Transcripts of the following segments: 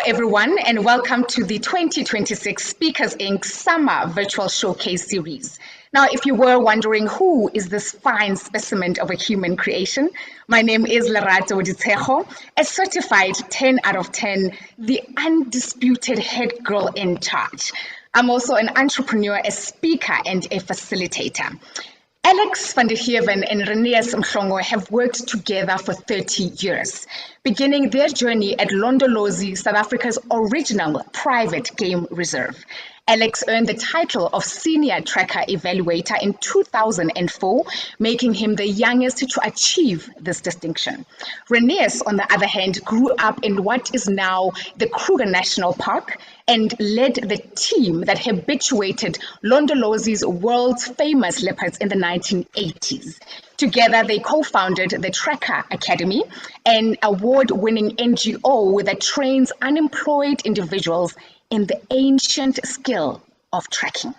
everyone, and welcome to the 2026 Speakers Inc. Summer Virtual Showcase Series. Now, if you were wondering who is this fine specimen of a human creation, my name is Lerato Ditsejo, a certified 10 out of 10, the undisputed head girl in charge. I'm also an entrepreneur, a speaker, and a facilitator. Alex van der Heever and Renias Mhlongo have worked together for 30 years, beginning their journey at Londolozi, South Africa's original private game reserve. Alex earned the title of Senior Tracker Evaluator in 2004, making him the youngest to achieve this distinction. Renias, on the other hand, grew up in what is now the Kruger National Park and led the team that habituated Londolozi's world's famous leopards in the 1980s. Together, they co-founded the Tracker Academy, an award-winning NGO that trains unemployed individuals in the ancient skill of tracking.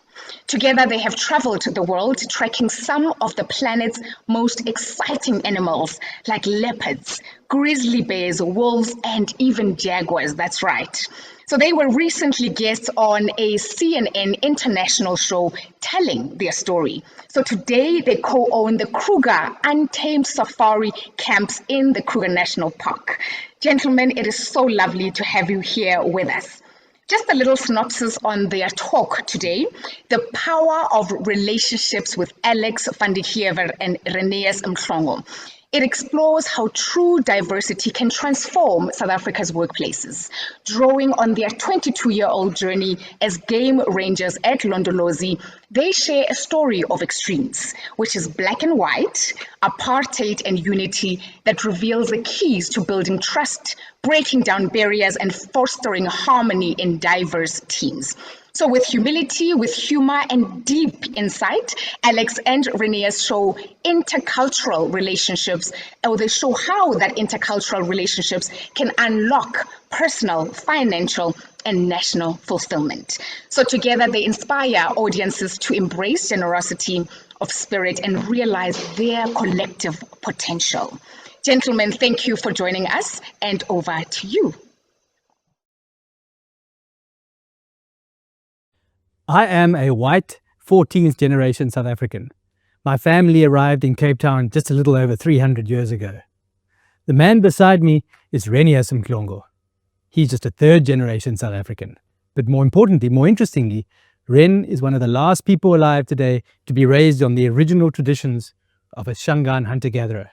Together, they have traveled the world tracking some of the planet's most exciting animals like leopards, grizzly bears, wolves, and even jaguars. That's right. So they were recently guests on a CNN international show telling their story. So today they co-own the Kruger Untamed Safari camps in the Kruger National Park. Gentlemen, it is so lovely to have you here with us. Just a little synopsis on their talk today: the power of relationships with Alex van der Heever and Renias Mhlongo. It explores how true diversity can transform South Africa's workplaces, drawing on their 22-year-old journey as game rangers at Londolozi. They share a story of extremes, which is black and white, apartheid and unity, that reveals the keys to building trust, breaking down barriers, and fostering harmony in diverse teams. So with humility, with humor, and deep insight, Alex and Renias show intercultural relationships, or they show how that intercultural relationships can unlock personal, financial, and national fulfillment. So together they inspire audiences to embrace generosity of spirit and realize their collective potential. Gentlemen, thank you for joining us, and over to you. I am a white 14th generation South African. My family arrived in Cape Town just a little over 300 years ago. The man beside me is Renias Mhlongo. He's just a third generation South African. But more importantly, more interestingly, Ren is one of the last people alive today to be raised on the original traditions of a Shangaan hunter-gatherer.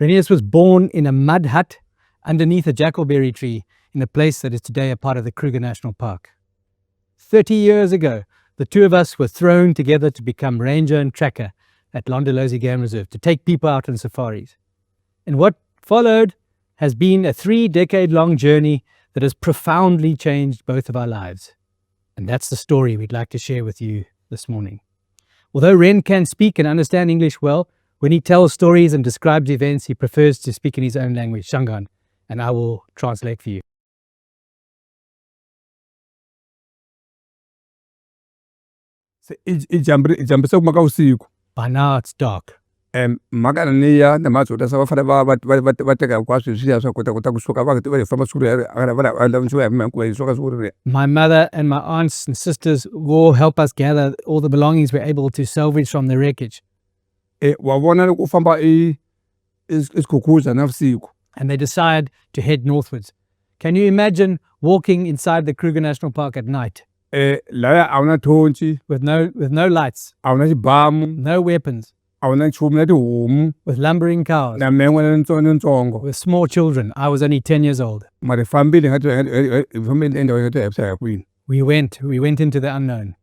Renias was born in a mud hut underneath a jackalberry tree in a place that is today a part of the Kruger National Park. 30 years ago, the two of us were thrown together to become ranger and tracker at Londolozi Game Reserve, to take people out on safaris. And what followed has been a 3-decade-long journey that has profoundly changed both of our lives. And that's the story we'd like to share with you this morning. Although Ren can speak and understand English well, when he tells stories and describes events, he prefers to speak in his own language, Shangaan, and I will translate for you. By now it's dark. Makananiya namazota sabafana bateka kwaso siyaswa kota kusuka bakati from sukuru ara My mother and my aunts and sisters will help us gather all the belongings we're able to salvage from the wreckage. wabona ukufamba isikhukuza nafusiku. And they decide to head northwards. Can you imagine walking inside the Kruger National Park at night? La awuna thonchi With no lights, awuna xibamu no weapons, awuna nchumu na tihomu with lumbering cows, na men'we ntsongo. with small children. I was only 10 years old. Mari fambile ngati endaweni ngati yabisa kwini. We went into the unknown.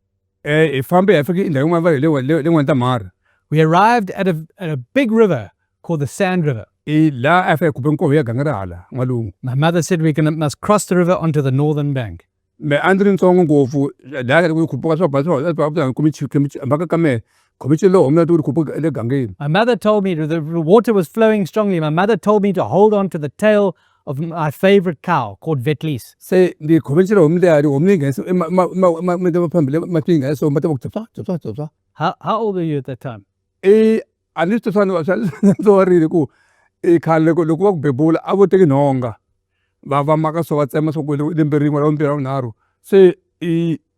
Ifambe yafika indawo mavale lengwantamara. We arrived at a big river called the Sand River. La afika kuphe nkovo ya gangarala ngalungu. My mother said must cross the river onto the northern bank. Me andri ntsongo ngofu la kukhuphuka swa kumichi ambaka kame komichilo omna tu kukhuphuka le gangeni. My mother told me the water was flowing strongly. My mother told me to hold on to the tail of my favorite cow called Vetlis. Say the komichilo omle ari omni ngeso ma phambile mapinga so mata bokutsa. How old were you at that time? Anisto sanu sorry ku khale ko lokubebula aboteki nonga. va maka so va tsema so kwele le mbering wa ombera unaro se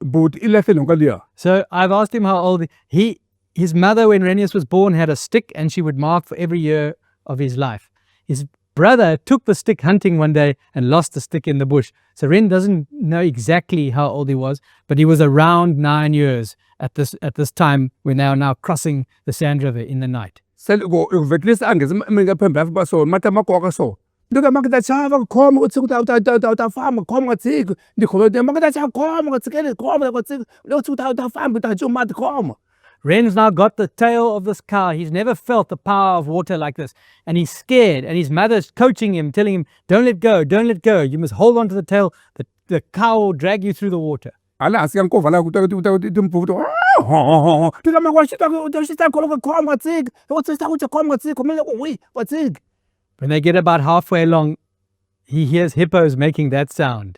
but ilahle nongalia. So I've asked him how old his mother, when Renias was born, had a stick and she would mark for every year of his life. His brother took the stick hunting one day and lost the stick in the bush. So Ren doesn't know exactly how old he was, but he was around 9 years at this time when they are now crossing the Sand River in the night. Sel go veklis anges minga pemba ba so mata makoka so. Ndika makita chava khoma utsiku ta fama khoma tsiku ndikholo de makita chava khoma tsikele khoma ko tsiku lo tsiku ta fama ta jo mat khoma. Ren's now got the tail of this cow. He's never felt the power of water like this. And he's scared. And his mother's coaching him, telling him, don't let go, don't let go. You must hold on to the tail. The cow will drag you through the water. Ala asian ko vala kuta tumputo. Tika makwashita koloka khoma tsiku. Otsita kucha khoma tsiku. Mele we watsik. When they get about halfway along, he hears hippos making that sound.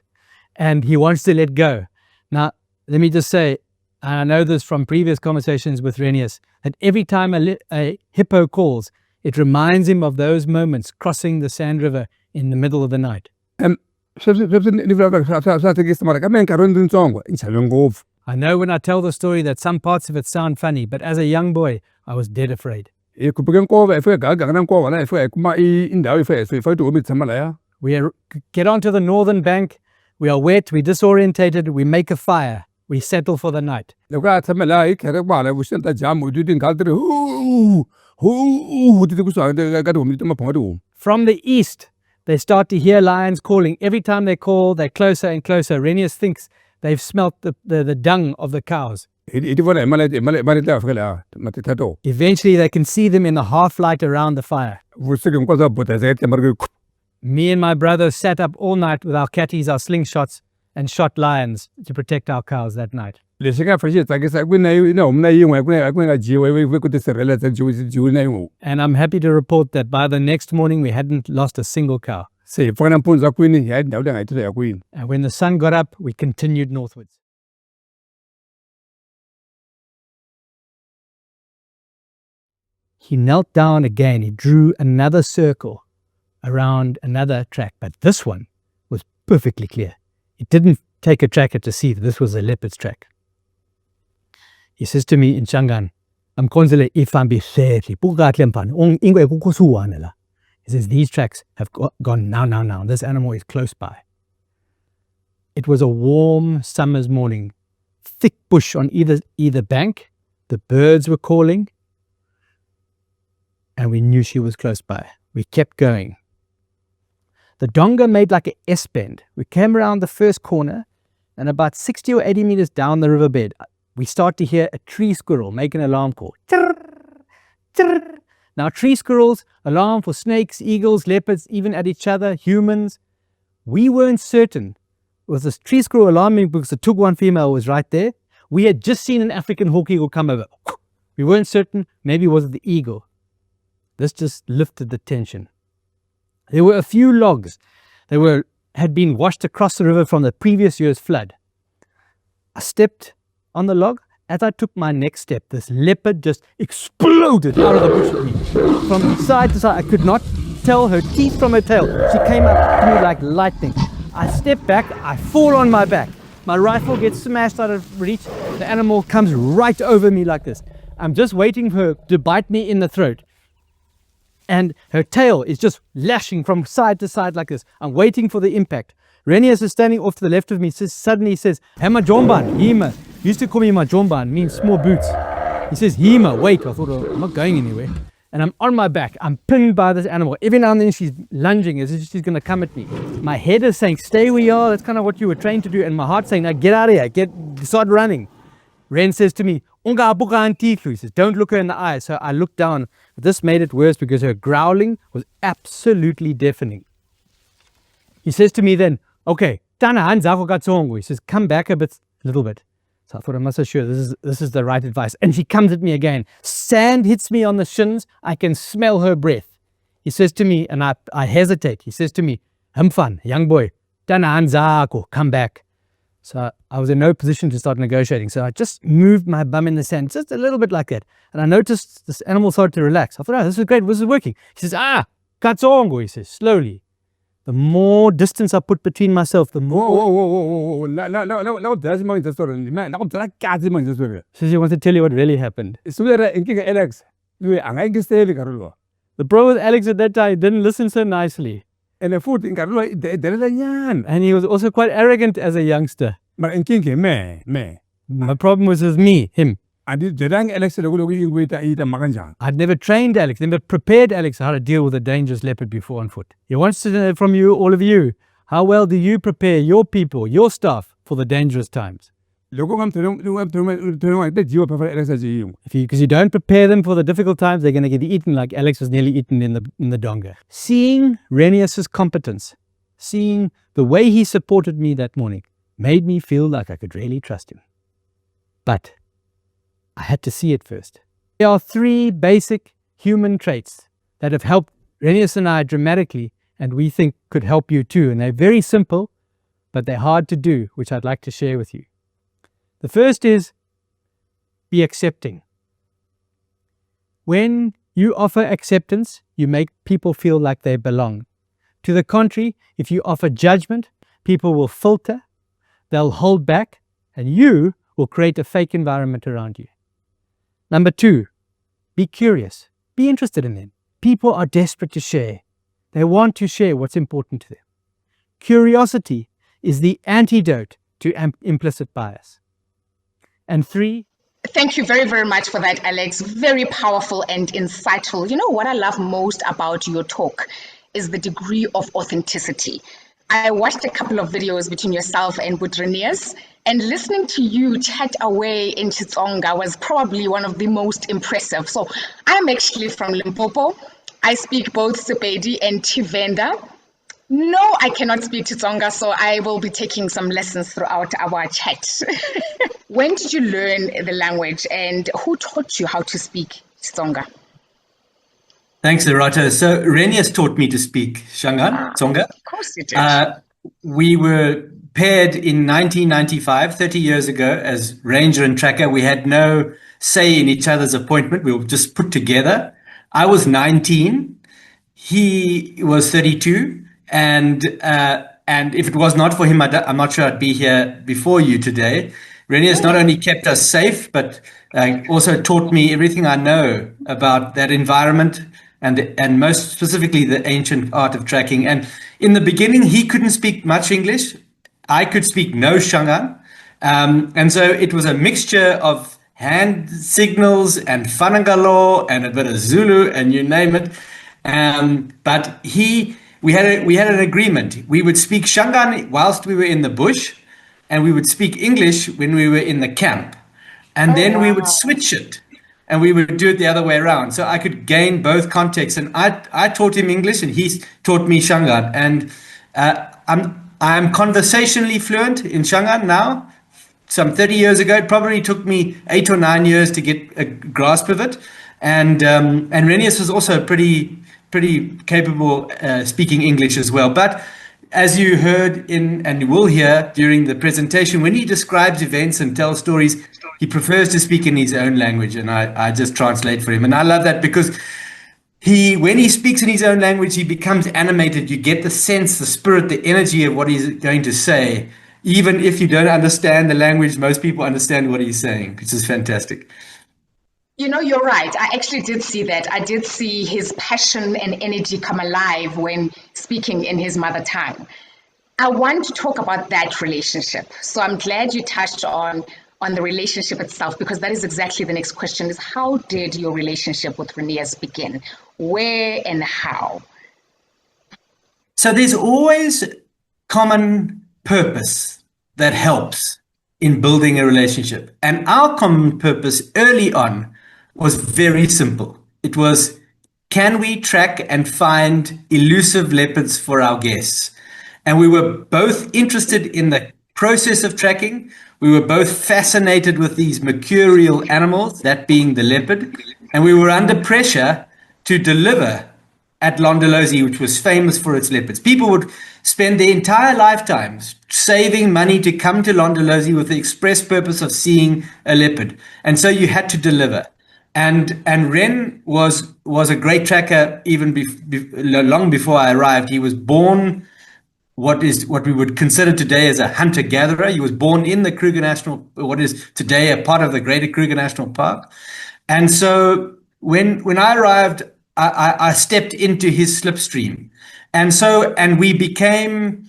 And he wants to let go. Now, let me just say, and I know this from previous conversations with Renias, that every time a hippo calls, it reminds him of those moments crossing the Sand River in the middle of the night. I know when I tell the story that some parts of it sound funny, but as a young boy, I was dead afraid. We get onto the northern bank, we are wet, we're disorientated, we make a fire. We settle for the night. From the east, they start to hear lions calling. Every time they call, they're closer and closer. Renias thinks they've smelt the dung of the cows. Eventually, they can see them in the half light around the fire. Me and my brother sat up all night with our catties, our slingshots, and shot lions to protect our cows that night. And I'm happy to report that by the next morning we hadn't lost a single cow. And when the sun got up, we continued northwards. He knelt down again. He drew another circle around another track, but this one was perfectly clear. It didn't take a tracker to see that this was a leopard's track. He says to me in Shangan, he says, these tracks have gone now. This animal is close by. It was a warm summer's morning. Thick bush on either bank. The birds were calling. And we knew she was close by. We kept going. The donga made like an S-bend. We came around the first corner, and about 60 or 80 meters down the riverbed, we start to hear a tree squirrel make an alarm call. Chirr, chirr. Now, tree squirrels alarm for snakes, eagles, leopards, even at each other, humans. We weren't certain. Was this tree squirrel alarming because the Tugwan female was right there? We had just seen an African hawk eagle come over. We weren't certain. Maybe it was the eagle. This just lifted the tension. There were a few logs that had been washed across the river from the previous year's flood. I stepped on the log. As I took my next step, this leopard just exploded out of the bush at me. From side to side, I could not tell her teeth from her tail. She came up to me like lightning. I step back, I fall on my back. My rifle gets smashed out of reach. The animal comes right over me like this. I'm just waiting for her to bite me in the throat. And her tail is just lashing from side to side like this. I'm waiting for the impact. Renias is standing off to the left of me. Suddenly he says, Hema Jomban, Hema. He used to call me Majomban, means small boots. He says, Hema, wait. I thought, oh, I'm not going anywhere. And I'm on my back. I'm pinned by this animal. Every now and then she's lunging as if she's going to come at me. My head is saying, stay where you are. That's kind of what you were trained to do. And my heart's saying, now get out of here. Start running. Ren says to me, Unga abuka antifu. He says, don't look her in the eye. So I looked down. This made it worse because her growling was absolutely deafening. He says to me then, okay, Tana hanzako katsongo. He says, come back a little bit. So I thought, I must assure this is the right advice. And she comes at me again. Sand hits me on the shins. I can smell her breath. He says to me, and I hesitate. He says to me, Hamfan, young boy, Tana hanzako, come back. So I was in no position to start negotiating. So I just moved my bum in the sand, just a little bit like that. And I noticed this animal started to relax. I thought, oh, this is great. This is working. He says, katsongo, he says, slowly. The more distance I put between myself, the more... Whoa. Now that's my story. Man, now that's catchy my story. So you want to tell you what really happened? So there in Alex. You are going to stay Carlo. The problem with Alex at that time didn't listen so nicely. And the food in Carlo, and he was also quite arrogant as a youngster. But in Kinky, me. My problem was with me, him. I did the rank Alex to eat a maganja. I'd never trained Alex, never prepared Alex how to deal with a dangerous leopard before on foot. He wants to know from you, all of you, how well do you prepare your people, your staff, for the dangerous times? Because you don't prepare them for the difficult times, they're going to get eaten like Alex was nearly eaten in the donga. Seeing Renias's competence, seeing the way he supported me that morning, made me feel like I could really trust him. But I had to see it first. There are 3 basic human traits that have helped Renias and I dramatically, and we think could help you too. And they're very simple, but they're hard to do, which I'd like to share with you. The first is be accepting. When you offer acceptance, you make people feel like they belong. To the contrary, if you offer judgment, people will filter, they'll hold back, and you will create a fake environment around you. Number 2, be curious. Be interested in them. People are desperate to share. They want to share what's important to them. Curiosity is the antidote to implicit bias. And 3, thank you very, very much for that, Alex. Very powerful and insightful. You know what I love most about your talk is the degree of authenticity. I watched a couple of videos between yourself and with Renias, and listening to you chat away in Xitsonga was probably one of the most impressive. So I'm actually from Limpopo. I speak both Sepedi and Tshivenda. No, I cannot speak Xitsonga, so I will be taking some lessons throughout our chat. When did you learn the language, and who taught you how to speak Xitsonga? Thanks, Lerato. So Renias taught me to speak Shangaan, Tsonga. Of course you did. We were paired in 1995, 30 years ago, as ranger and tracker. We had no say in each other's appointment. We were just put together. I was 19. He was 32. And if it was not for him, I'm not sure I'd be here before you today. Renias not only kept us safe, but also taught me everything I know about that environment and most specifically the ancient art of tracking. And in the beginning, he couldn't speak much English. I could speak no Shangaan. And so it was a mixture of hand signals and Fanangalo and a bit of Zulu and you name it. But we had an agreement. We would speak Shangaan whilst we were in the bush, and we would speak English when we were in the camp. And then we would switch it, and we would do it the other way around. So I could gain both contexts. And I taught him English, and he taught me Shangaan. And I'm conversationally fluent in Shangaan now. Some 30 years ago, it probably took me 8 or 9 years to get a grasp of it. And Renias was also pretty capable speaking English as well. But as you heard and you will hear during the presentation, when he describes events and tells stories, he prefers to speak in his own language, and I just translate for him. And I love that because when he speaks in his own language, he becomes animated. You get the sense, the spirit, the energy of what he's going to say. Even if you don't understand the language, most people understand what he's saying, which is fantastic. You know, you're right. I actually did see that. I did see his passion and energy come alive when speaking in his mother tongue. I want to talk about that relationship. So I'm glad you touched on the relationship itself, because that is exactly the next question, is how did your relationship with Renias begin? Where and how? So there's always common purpose that helps in building a relationship. And our common purpose early on was very simple. It was, can we track and find elusive leopards for our guests? And we were both interested in the process of tracking. We were both fascinated with these mercurial animals, that being the leopard. And we were under pressure to deliver at Londolozi, which was famous for its leopards. People would spend their entire lifetimes saving money to come to Londolozi with the express purpose of seeing a leopard. And so you had to deliver. And Ren was a great tracker even long before I arrived. He was born what we would consider today as a hunter-gatherer. He was born in the Kruger National, what is today a part of the greater Kruger National Park. And so when I arrived, I stepped into his slipstream. And we became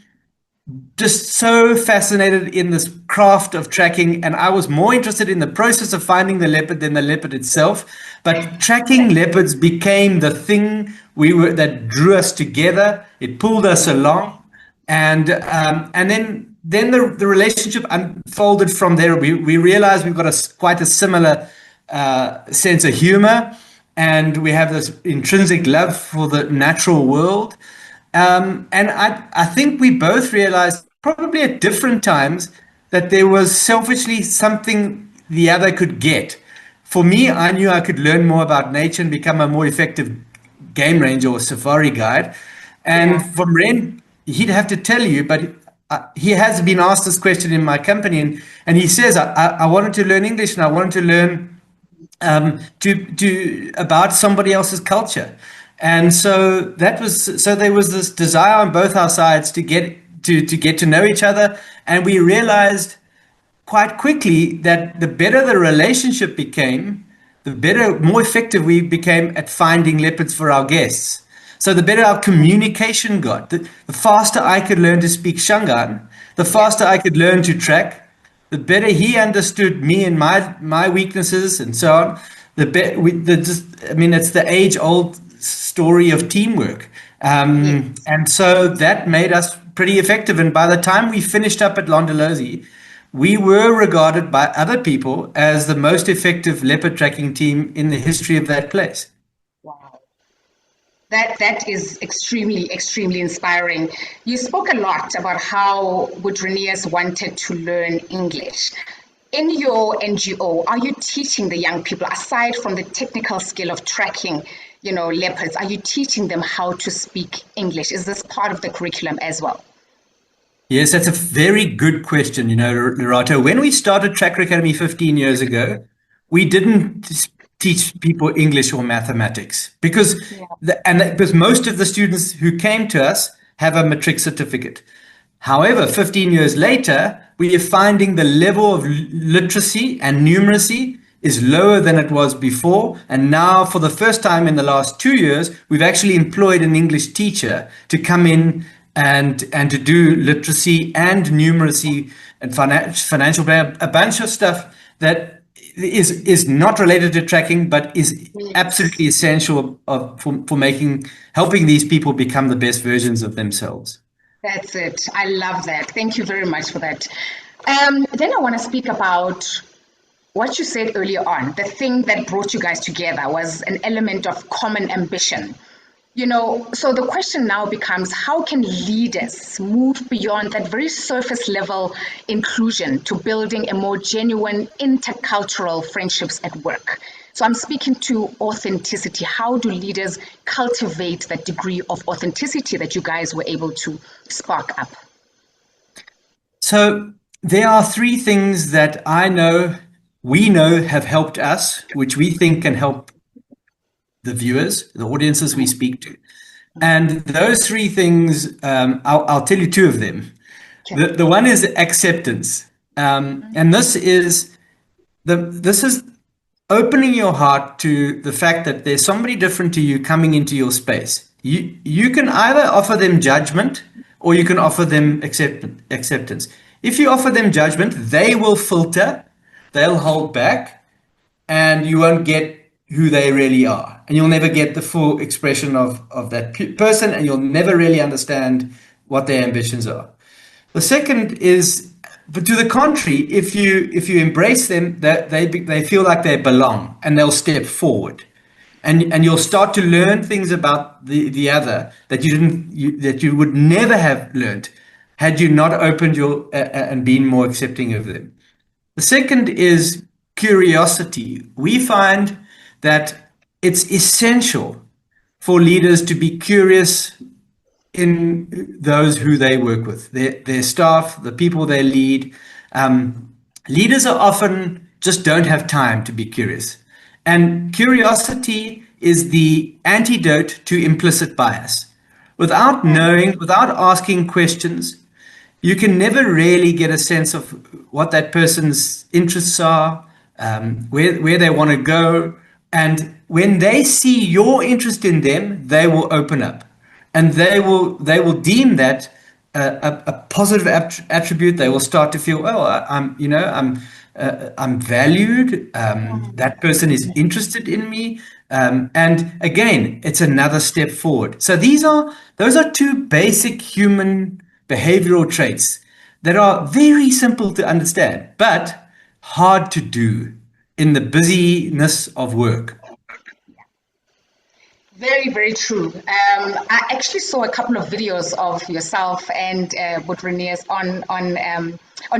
just so fascinated in this craft of tracking, and I was more interested in the process of finding the leopard than the leopard itself. But tracking leopards became the thing that drew us together. It pulled us along, and then the relationship unfolded from there. We realized we've got quite a similar sense of humor, and we have this intrinsic love for the natural world. And I think we both realized, probably at different times, that there was selfishly something the other could get. For me, I knew I could learn more about nature and become a more effective game ranger or safari guide. And from Ren, he'd have to tell you, but he has been asked this question in my company, and he says, I wanted to learn English, and I wanted to learn about somebody else's culture. And so there was this desire on both our sides to get to know each other. And we realized quite quickly that the better the relationship became, the more effective we became at finding leopards for our guests. So the better our communication got, the faster I could learn to speak Shangaan, the faster I could learn to track, the better he understood me and my weaknesses and so on. It's the age-old story of teamwork. And so that made us pretty effective. And by the time we finished up at Londolozi, we were regarded by other people as the most effective leopard tracking team in the history of that place. Wow. That is extremely, extremely inspiring. You spoke a lot about how Renias wanted to learn English. In your NGO, are you teaching the young people, aside from the technical skill of tracking, leopards, are you teaching them how to speak English? Is this part of the curriculum as well? Yes, that's a very good question, Lerato. When we started Tracker Academy 15 years ago, we didn't teach people English or mathematics because most of the students who came to us have a matric certificate. However, 15 years later, we are finding the level of literacy and numeracy is lower than it was before. And now, for the first time in the last 2 years, we've actually employed an English teacher to come in and to do literacy and numeracy and financial planning, a bunch of stuff that is not related to tracking, but is absolutely essential for helping these people become the best versions of themselves. That's it. I love that. Thank you very much for that. Then I want to speak about what you said earlier on. The thing that brought you guys together was an element of common ambition. So the question now becomes, how can leaders move beyond that very surface level inclusion to building a more genuine intercultural friendships at work? So I'm speaking to authenticity. How do leaders cultivate that degree of authenticity that you guys were able to spark up? So there are three things that we know have helped us, which we think can help the viewers, the audiences we speak to. And those three things, I'll tell you two of them. Okay. The one is acceptance. And this is opening your heart to the fact that there's somebody different to you coming into your space. You can either offer them judgment or you can offer them acceptance. If you offer them judgment, they will filter, they'll hold back, and you won't get who they really are. And you'll never get the full expression of that person, and you'll never really understand what their ambitions are. The second is, but to the contrary, if you embrace them, that they feel like they belong and they'll step forward, and you'll start to learn things about the other that you would never have learned had you not opened and been more accepting of them. The second is curiosity. We find that it's essential for leaders to be curious in those who they work with, their staff, the people they lead. Leaders are often just don't have time to be curious. And curiosity is the antidote to implicit bias. Without knowing, without asking questions, you can never really get a sense of what that person's interests are, where they want to go. And when they see your interest in them, they will open up, and they will deem that a positive attribute. They will start to feel, oh, I'm valued. That person is interested in me. And again, it's another step forward. So those are two basic human behavioral traits that are very simple to understand, but hard to do in the busyness of work. Very, very true. I actually saw a couple of videos of yourself and with Renias on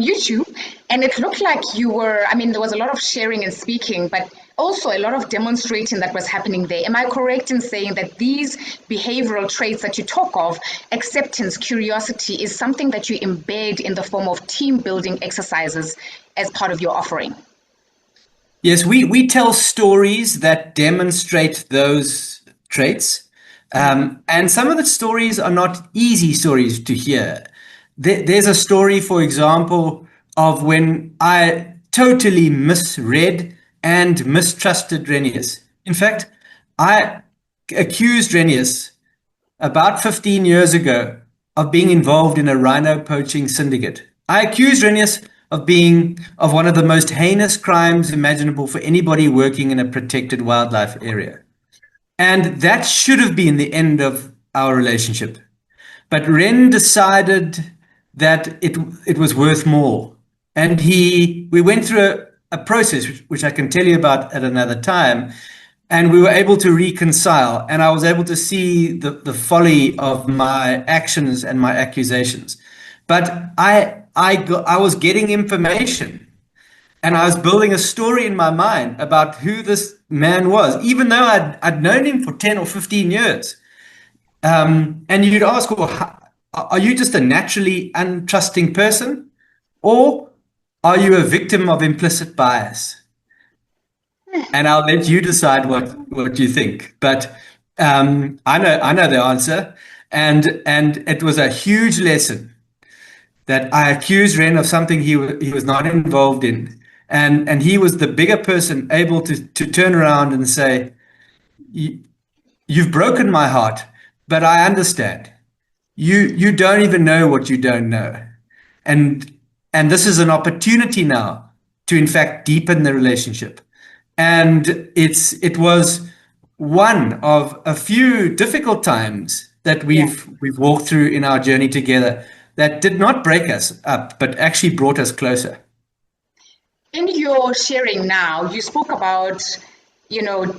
YouTube, and it looked like you were, I mean, there was a lot of sharing and speaking, but also a lot of demonstrating that was happening there. Am I correct in saying that these behavioral traits that you talk of, acceptance, curiosity, is something that you embed in the form of team building exercises as part of your offering? Yes, we tell stories that demonstrate those traits. And some of the stories are not easy stories to hear. There's a story, for example, of when I totally misread and mistrusted Renias. In fact, I accused Renias about 15 years ago of being involved in a rhino poaching syndicate. I accused Renias of one of the most heinous crimes imaginable for anybody working in a protected wildlife area. And that should have been the end of our relationship. But Ren decided that it was worth more. And we went through a process, which I can tell you about at another time, and we were able to reconcile, and I was able to see the folly of my actions and my accusations. But I was getting information, and I was building a story in my mind about who this man was, even though I'd known him for 10 or 15 years. And you'd ask, well, are you just a naturally untrusting person? Or are you a victim of implicit bias? And I'll let you decide what you think. But I know the answer. And it was a huge lesson that I accused Ren of something he was not involved in. And he was the bigger person able to turn around and say, you've broken my heart, but I understand. You don't even know what you don't know. And this is an opportunity now to, in fact, deepen the relationship. And it was one of a few difficult times that we've walked through in our journey together that did not break us up, but actually brought us closer. In your sharing now, you spoke about,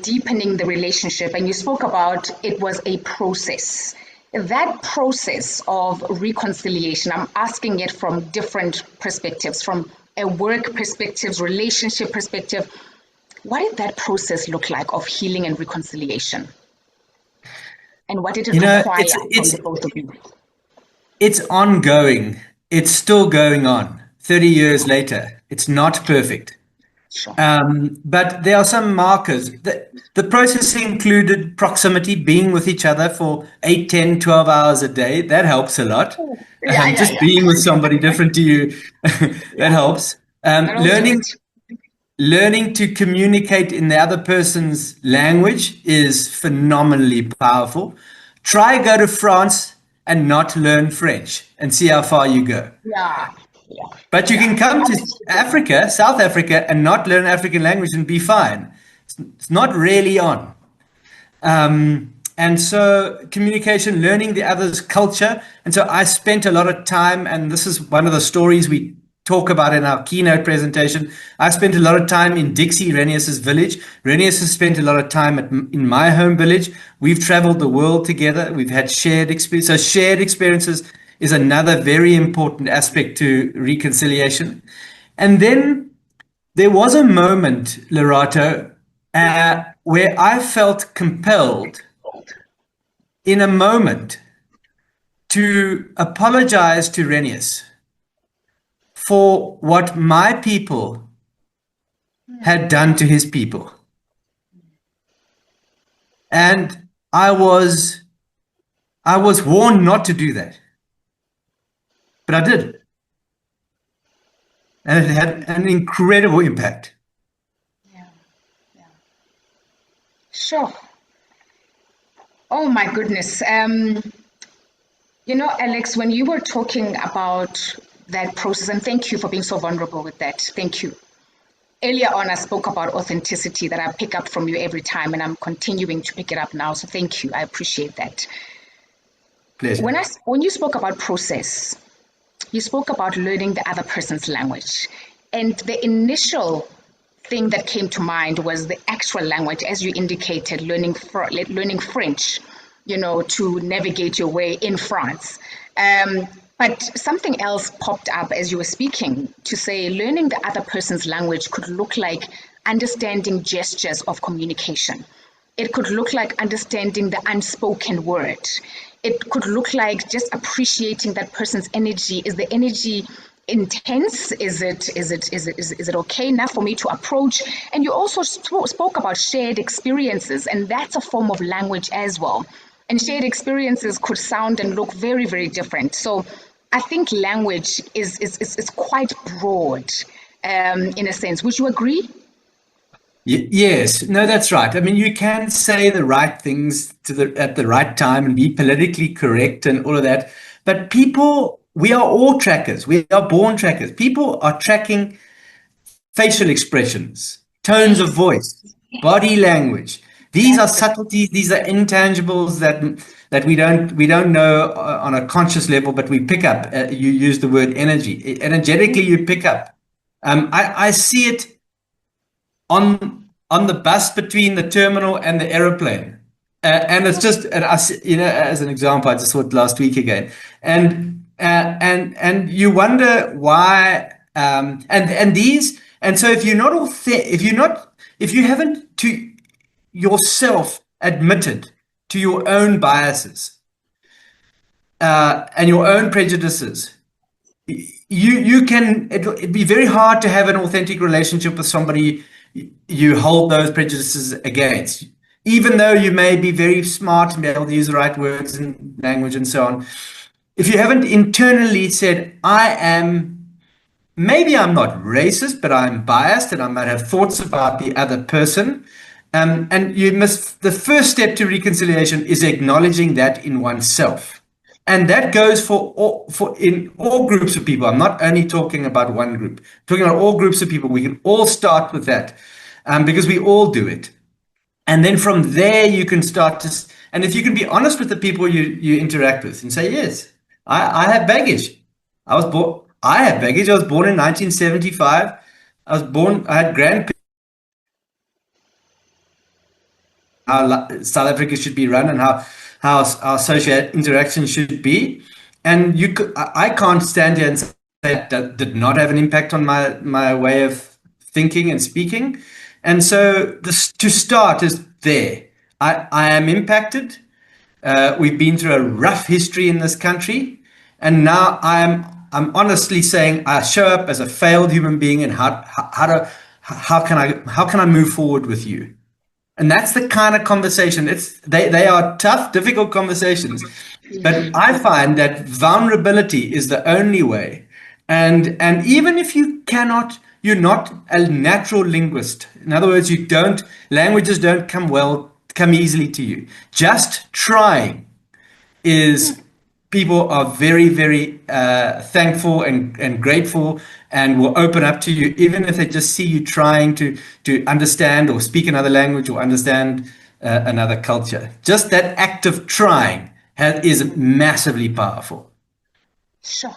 deepening the relationship, and you spoke about it was a process. That process of reconciliation, I'm asking it from different perspectives, from a work perspective, relationship perspective. What did that process look like of healing and reconciliation? And what did it require from the both of you? It's ongoing. It's still going on 30 years later. It's not perfect. Sure. But there are some markers. The process included proximity, being with each other for 8, 10, 12 hours a day. That helps a lot. Being with somebody different to you, that helps. Learning to communicate in the other person's language is phenomenally powerful. Try go to France and not learn French and see how far you go. But you can come to Africa, South Africa, and not learn African language and be fine. It's not really on. And so communication, learning the other's culture. And so I spent a lot of time, and this is one of the stories we talk about in our keynote presentation. I spent a lot of time in Dixie, Renias's village. Renias has spent a lot of time in my home village. We've traveled the world together. We've had shared experience. So shared experiences is another very important aspect to reconciliation. And then there was a moment, Lerato, where I felt compelled in a moment to apologize to Renias for what my people had done to his people. And I was I was warned not to do that, but I did. And it had an incredible impact. Yeah. Yeah. Sure. Oh my goodness. Alex, when you were talking about that process, and thank you for being so vulnerable with that. Thank you. Earlier on, I spoke about authenticity that I pick up from you every time, and I'm continuing to pick it up now. So thank you. I appreciate that. Pleasure. When you spoke about process, you spoke about learning the other person's language. And the initial thing that came to mind was the actual language, as you indicated, learning French, to navigate your way in France. But something else popped up as you were speaking to say learning the other person's language could look like understanding gestures of communication. It could look like understanding the unspoken word. It could look like just appreciating that person's energy. Is the energy intense? Is it okay enough for me to approach? And you also spoke about shared experiences, and that's a form of language as well. And shared experiences could sound and look very, very different. So I think language is quite broad in a sense. Would you agree? Yes, no, that's right. I mean, you can say the right things at the right time and be politically correct and all of that. But people, we are all trackers. We are born trackers. People are tracking facial expressions, tones of voice, body language. These are subtleties. These are intangibles that we don't know on a conscious level, but we pick up. You use the word energy. Energetically, you pick up. I see it on the bus between the terminal and the aeroplane, and it's just, and I, as an example, I just saw it last week again, and you wonder why, and so if you haven't to yourself admitted to your own biases and your own prejudices, it'd be very hard to have an authentic relationship with somebody you hold those prejudices against, even though you may be very smart and be able to use the right words and language and so on. If you haven't internally said, maybe I'm not racist, but I'm biased and I might have thoughts about the other person. And the first step to reconciliation is acknowledging that in oneself. And that goes in all groups of people. I'm not only talking about one group. I'm talking about all groups of people. We can all start with that because we all do it. And then from there, you can start to, and if you can be honest with the people you interact with and say, yes, I have baggage. I have baggage. I was born in 1975. I had grandparents. How South Africa should be run and how our social interaction should be. And I can't stand here and say that did not have an impact on my way of thinking and speaking. And so to start is there. I am impacted. We've been through a rough history in this country. And now I'm honestly saying I show up as a failed human being, and how can I move forward with you? And that's the kind of conversation. They are tough, difficult conversations. But I find that vulnerability is the only way. And even if you're not a natural linguist. In other words, languages don't come easily to you. Just trying people are very, very thankful and grateful and will open up to you, even if they just see you trying to understand or speak another language or understand another culture. Just that act of trying is massively powerful. Sure.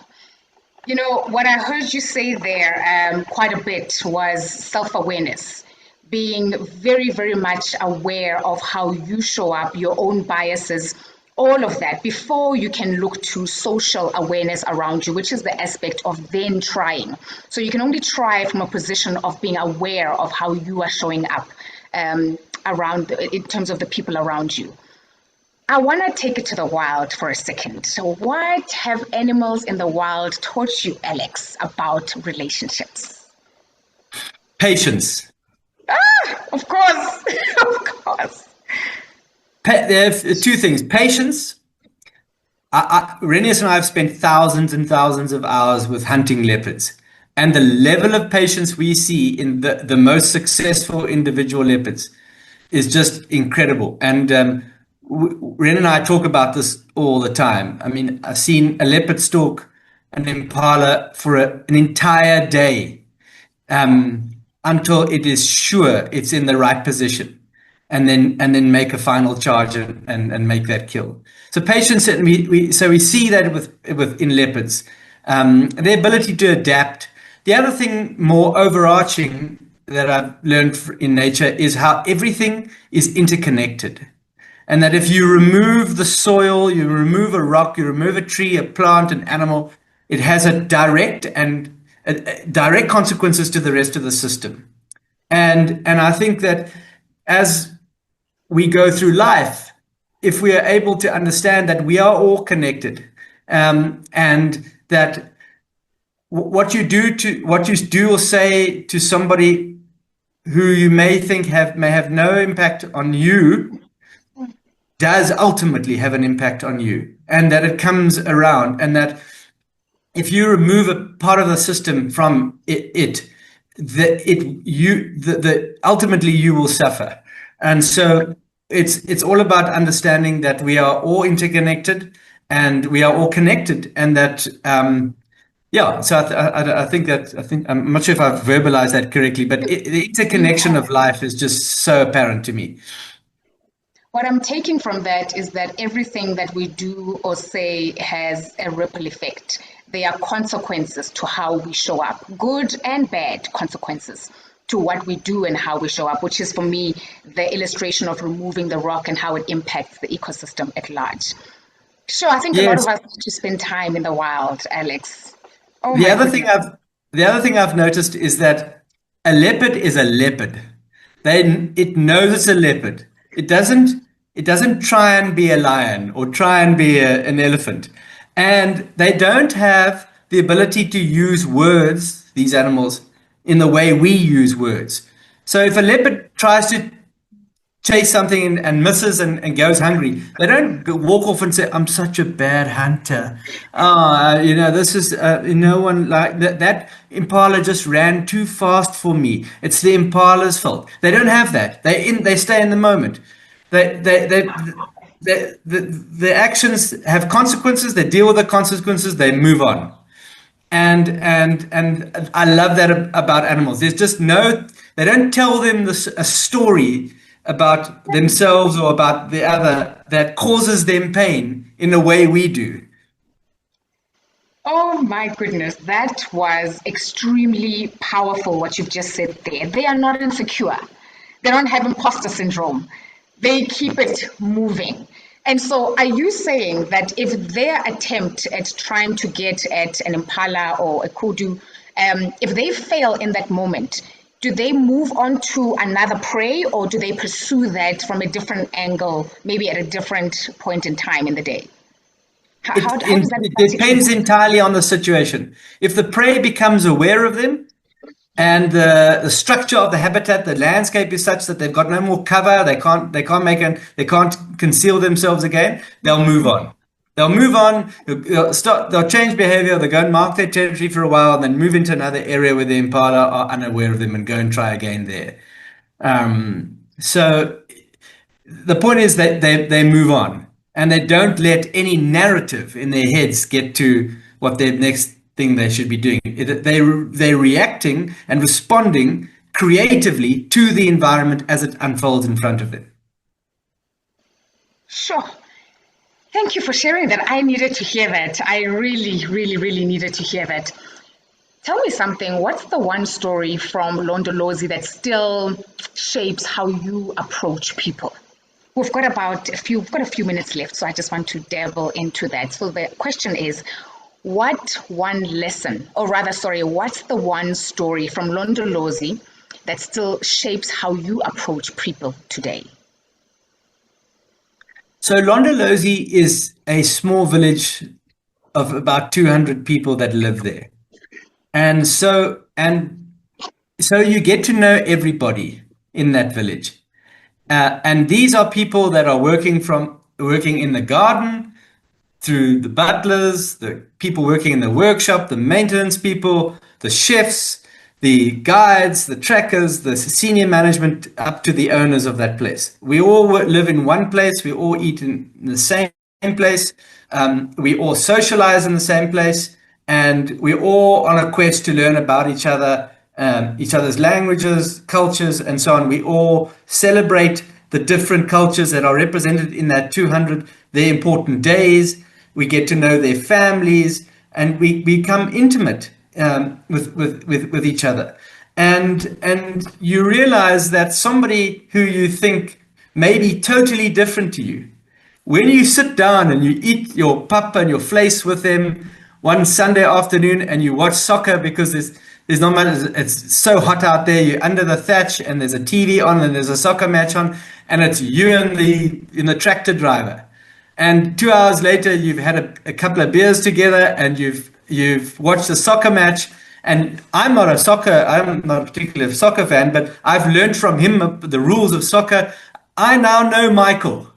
What I heard you say there quite a bit was self-awareness, being very, very much aware of how you show up, your own biases, all of that, before you can look to social awareness around you, which is the aspect of then trying. So you can only try from a position of being aware of how you are showing up around in terms of the people around you. I want to take it to the wild for a second. So what have animals in the wild taught you, Alex, about relationships? Patience. Of course. Of course. There are two things: patience Renias and I have spent thousands and thousands of hours with hunting leopards. And the level of patience we see in the most successful individual leopards is just incredible. And Ren and I talk about this all the time. I mean, I've seen a leopard stalk an impala for an entire day until it is sure it's in the right position, and then make a final charge and make that kill. So patience, and we see that in leopards, the ability to adapt. The other thing, more overarching, that I've learned in nature is how everything is interconnected. And that if you remove the soil, you remove a rock, you remove a tree, a plant, an animal, it has a direct consequences to the rest of the system. And I think that as we go through life, if we are able to understand that we are all connected, and that what you do or say to somebody who you may think may have no impact on you does ultimately have an impact on you, and that it comes around, and that if you remove a part of the system from ultimately you will suffer. And so it's all about understanding that we are all interconnected and we are all connected, and that so I think I'm not sure if I've verbalized that correctly, but the interconnection of life is just so apparent to me. What I'm taking from that is that everything that we do or say has a ripple effect. There are consequences to how we show up, good and bad consequences to what we do and how we show up, which is, for me, the illustration of removing the rock and how it impacts the ecosystem at large. Sure, I think a lot of us need to spend time in the wild, Alex. The other thing I've noticed is that a leopard is a leopard. It knows it's a leopard. It doesn't try and be a lion or try and be an elephant. And they don't have the ability to use words, these animals, in the way we use words. So if a leopard tries to chase something and misses and goes hungry, they don't walk off and say, "I'm such a bad hunter. This is no one like that. That impala just ran too fast for me. It's the impala's fault." They don't have that. They stay in the moment. The actions have consequences. They deal with the consequences. They move on. And I love that about animals. There's just they don't tell them a story about themselves or about the other that causes them pain in the way we do. Oh my goodness, that was extremely powerful what you've just said there. They are not insecure. They don't have imposter syndrome. They keep it moving. And so are you saying that if their attempt at trying to get at an impala or a kudu, if they fail in that moment, do they move on to another prey, or do they pursue that from a different angle, maybe at a different point in time in the day? How does that it depends entirely on the situation. If the prey becomes aware of them, and the structure of the habitat, the landscape is such that they've got no more cover, they can't conceal themselves again, they'll move on. They'll move on, they'll change behavior, they'll go and mark their territory for a while, and then move into another area where the impala are unaware of them and go and try again there. So the point is that they move on, and they don't let any narrative in their heads get to what their next thing they should be doing. They're reacting and responding creatively to the environment as it unfolds in front of them. Sure. Thank you for sharing that. I needed to hear that. I really, really, really needed to hear that. Tell me something. What's the one story from Londolozi that still shapes how you approach people? We've got a few minutes left, so I just want to delve into that. So the question is, what's the one story from Londolozi that still shapes how you approach people today? So Londolozi is a small village of about 200 people that live there. And so you get to know everybody in that village. And these are people that are working in the garden, through the butlers, the people working in the workshop, the maintenance people, the chefs, the guides, the trackers, the senior management, up to the owners of that place. We all live in one place. We all eat in the same place. We all socialize in the same place. And we're all on a quest to learn about each other, each other's languages, cultures, and so on. We all celebrate the different cultures that are represented in that 200, their important days. We get to know their families, and we become intimate with each other. And you realize that somebody who you think may be totally different to you, when you sit down and you eat your pap and your vleis with them one Sunday afternoon and you watch soccer because there's not much, it's so hot out there, you're under the thatch and there's a TV on and there's a soccer match on, and it's you and the tractor driver. And 2 hours later, you've had a couple of beers together and you've watched a soccer match. And I'm not a particular soccer fan, but I've learned from him the rules of soccer. I now know Michael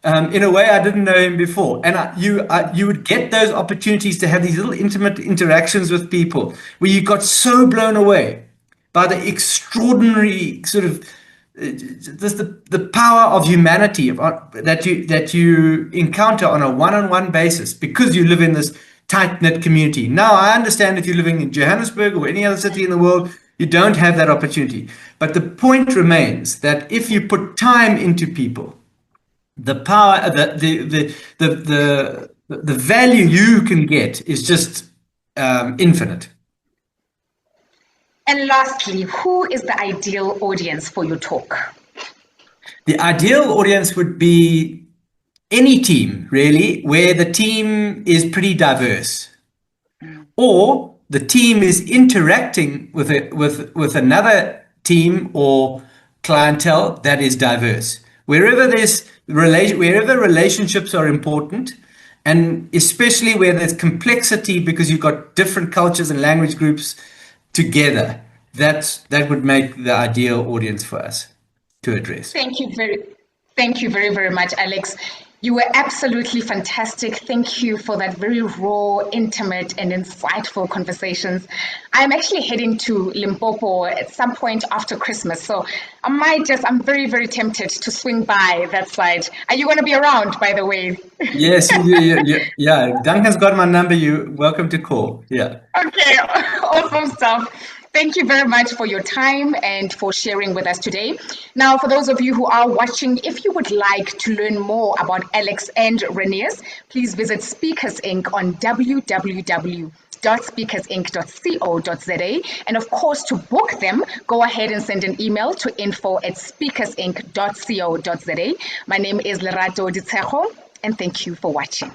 in a way I didn't know him before. And you would get those opportunities to have these little intimate interactions with people where you got so blown away by the extraordinary sort of just the power of humanity that you encounter on a one-on-one basis because you live in this tight-knit community. Now, I understand if you're living in Johannesburg or any other city in the world, you don't have that opportunity. But the point remains that if you put time into people, the power, the value you can get is just infinite. And lastly, who is the ideal audience for your talk? The ideal audience would be any team, really, where the team is pretty diverse, or the team is interacting with another team or clientele that is diverse. Wherever relationships are important, and especially where there's complexity because you've got different cultures and language groups together, that would make the ideal audience for us to address. Thank you very, very much, Alex. You were absolutely fantastic. Thank you for that very raw, intimate, and insightful conversations. I'm actually heading to Limpopo at some point after Christmas, so I'm very, very tempted to swing by that side. Are you going to be around, by the way? Yes, yeah. Duncan's got my number. You're welcome to call. Yeah. Okay, awesome stuff. Thank you very much for your time and for sharing with us today. Now, for those of you who are watching, if you would like to learn more about Alex and Renias, please visit Speakers Inc. on www.speakersinc.co.za. And of course, to book them, go ahead and send an email to info@speakersinc.co.za. My name is Lerato Ditsejo, and thank you for watching.